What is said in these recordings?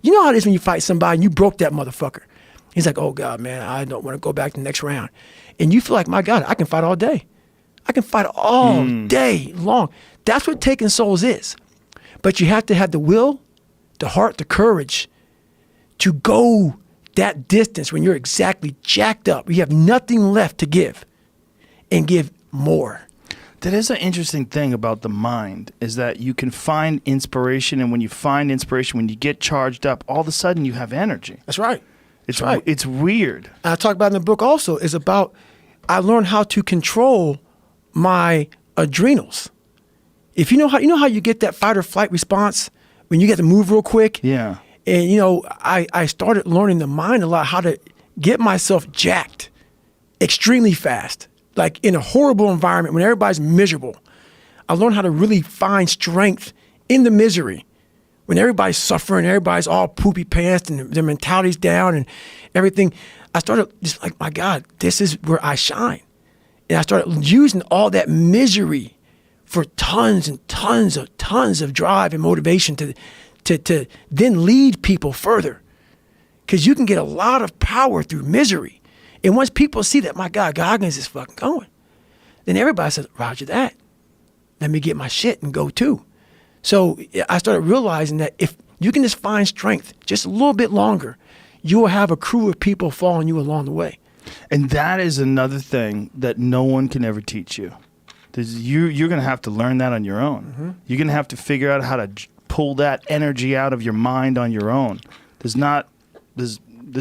You know how it is when you fight somebody and you broke that motherfucker. He's like, oh God, man, I don't want to go back to the next round. And you feel like, my God, I can fight all day. I can fight all day long. That's what taking souls is. But you have to have the will, the heart, the courage to go that distance when you're exactly jacked up. You have nothing left to give and give more. That is an interesting thing about the mind, is that you can find inspiration, and when you find inspiration, when you get charged up, all of a sudden you have energy. That's right. It's right. It's weird. And I talk about in the book also is about I learned how to control my adrenals. If you know how you get that fight or flight response when you get to move real quick. Yeah. And I started learning the mind a lot, how to get myself jacked extremely fast. Like in a horrible environment when everybody's miserable, I learned how to really find strength in the misery. When everybody's suffering, everybody's all poopy pants and their mentality's down and everything, I started just like, my God, this is where I shine. And I started using all that misery for tons and tons of drive and motivation to then lead people further. Because you can get a lot of power through misery. And once people see that, my God, Goggins is fucking going, then everybody says, roger that. Let me get my shit and go too. So I started realizing that if you can just find strength just a little bit longer, you will have a crew of people following you along the way. And that is another thing that no one can ever teach you. You're going to have to learn that on your own. Mm-hmm. You're going to have to figure out how to pull that energy out of your mind on your own. There's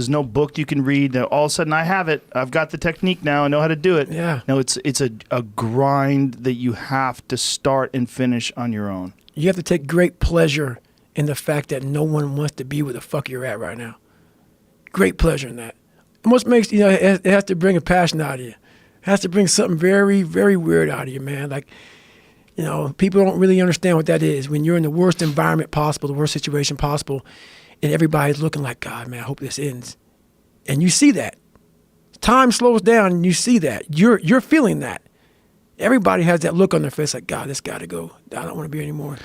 no book you can read that all of a sudden I have it. I've got the technique now. I know how to do it. Yeah. No, it's a grind that you have to start and finish on your own. You have to take great pleasure in the fact that no one wants to be where the fuck you're at right now. Great pleasure in that. And what makes, it has to bring a passion out of you. It has to bring something very, very weird out of you, man. Like, people don't really understand what that is. When you're in the worst environment possible, the worst situation possible, and everybody's looking like, God, man, I hope this ends. And you see that. Time slows down and you see that. You're feeling that. Everybody has that look on their face like, God, this got to go. I don't want to be anymore.